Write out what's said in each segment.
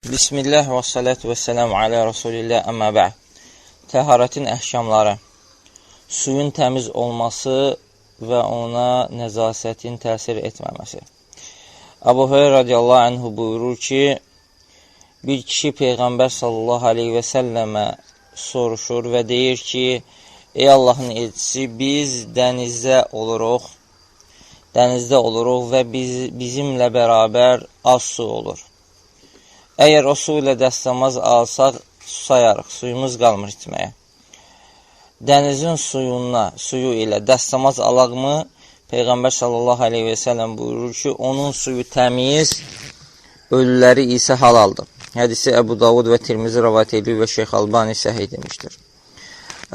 Bismillah və salatu və selamu alə Rasulillah, əmmə bə'd. Təharətin əhkamları, suyun təmiz olması və ona nəzasətin təsir etməməsi. Əbu Hüreyra radiyallahu anhu buyurur ki, bir kişi Peyğəmbər sallallahu aleyhi və səlləmə soruşur və deyir ki, ey Allahın elçisi, biz dənizdə oluruq və bizimlə bərabər az su olur. Əgər o su ilə dəstəmaz alsaq, susayarıq, suyumuz qalmır içməyə. Dənizin suyu ilə dəstəmaz alaqmı? Peyğəmbər sallallahu aleyhi və səlləm buyurur ki, onun suyu təmiz, ölüləri isə halaldır. Hədisi Əbu Davud və Tirmizi rəvayət edir və Şeyx Albani səhih demişdir.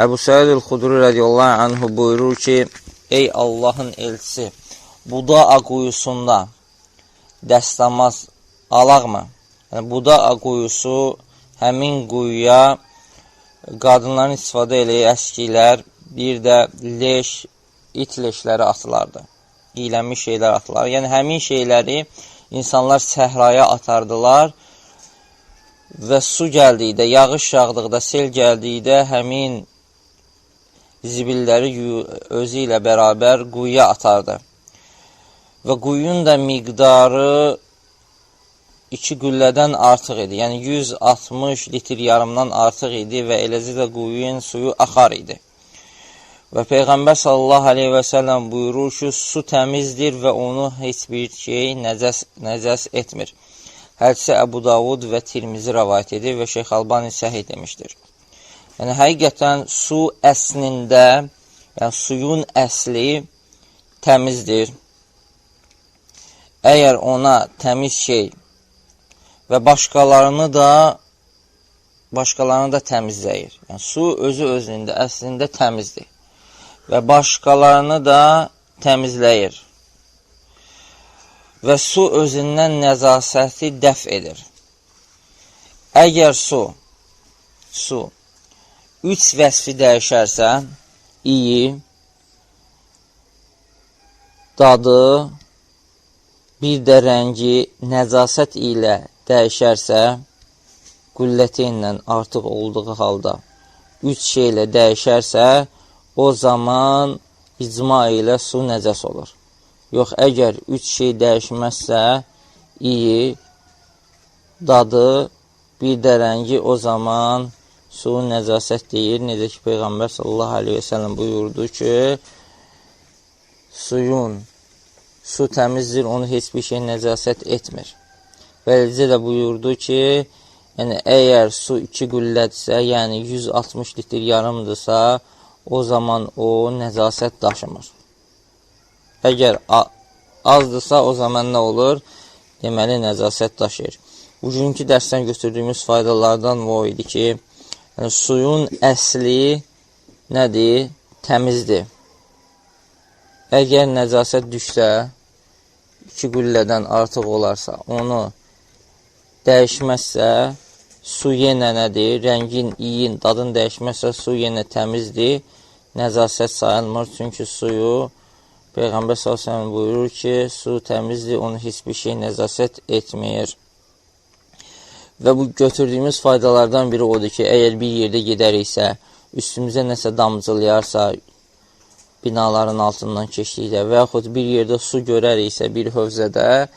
Əbu Səid el-Xudri radiyallahu anhu buyurur ki, ey Allahın elçisi, Buda quyusunda dəstəmaz alaqmı? Yəni, Buda quyusu həmin quyuya qadınların istifadə eləyi əskilər, bir də it leşləri atılardı. İylənmiş şeylər atılar. Yəni, həmin şeyləri insanlar səhraya atardılar və su gəldikdə, yağış yağdıqda, sel gəldikdə həmin zibilləri özü ilə bərabər quyuya atardı. Və quyunun da miqdarı 2 güllədən artıq idi. Yəni, 160 litr yarımdan artıq idi və eləcə də quyunun suyu axar idi. Və Peyğəmbər sallallahu aleyhi və səlləm buyurur ki, su təmizdir və onu heç bir şey nəcəs etmir. Hədisi Əbu Davud və Tirmizi rəvayət edir və Şeyx Albani səhih demişdir. Yəni, həqiqətən su əslində, yəni suyun əsli təmizdir. Əgər ona təmiz şey və başqalarını da təmizləyir. Yəni, su özü-özlüyündə əslində təmizdir və başqalarını da təmizləyir və su özündən nəzasəti dəf edir. Əgər su 3 vəsfi dəyişərsə, iyi, dadı, bir də rəngi nəzasət ilə dəyişərsə, qülləti ilə artıq olduğu halda 3 şeylə dəyişərsə, o zaman icma ilə su nəcəs olur. Yox, əgər 3 şey dəyişməzsə, iyi, dadı, bir də rəngi, o zaman su nəzasət deyir. Necə ki, Peyğəmbər sallallahu aleyhi və səlləm buyurdu ki, su təmizdir, onu heç bir şey nəzasət etmir. Və eləcə də buyurdu ki, yəni, əgər su 2 güllədirsə, yəni 160 litr yarımdırsa, o zaman o nəzasət daşımır. Əgər azdırsa, o zaman nə olur? Deməli, nəzasət daşıyır. Bugünkü dərsdən götürdüyümüz faydalardan o idi ki, yəni, suyun əsli nədir? Təmizdir. Əgər nəzasət düşsə, 2 güllədən artıq olarsa, onu dəyişməzsə, su yenə nədir? Rəngin, iyin, dadın dəyişməzsə, su yenə təmizdir, nəzasət sayılmır. Çünki suyu, Peyğəmbər s.ə.v buyurur ki, su təmizdir, onu heç bir şey nəzasət etmir. Və bu götürdüyümüz faydalardan biri odur ki, əgər bir yerdə gedəriksə, üstümüzə nəsə damcılayarsa, binaların altından keçdikdə və yaxud bir yerdə su görəriksə, bir hövzədə,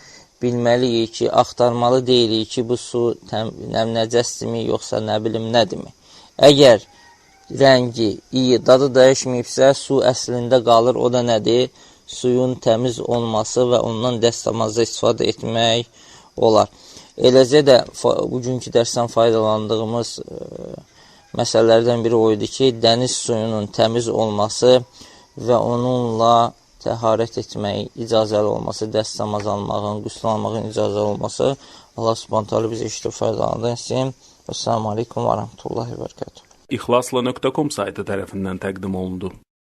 bilməliyik ki, axtarmalı deyilik ki, bu su nəcəsdirmi, yoxsa nə bilim nədirmi. Əgər rəngi, iyi, dadı dəyişməyibsə, su əslində qalır, o da nədir? Suyun təmiz olması və ondan dəstəmazda istifadə etmək olar. Eləcə də bugünkü dərsdən faydalandığımız məsələlərdən biri o idi ki, dəniz suyunun təmiz olması və onunla təharət etməyi icazəli olması, dəstəmaz almağın, qüsl almağın icazəli olması. Allah subhanət hələ bizə işdə faydalandırsın. Əssalamu aleykum və rəhmətullahi və bərəkətuhu. İxlasla.com saytı tərəfindən təqdim olundu.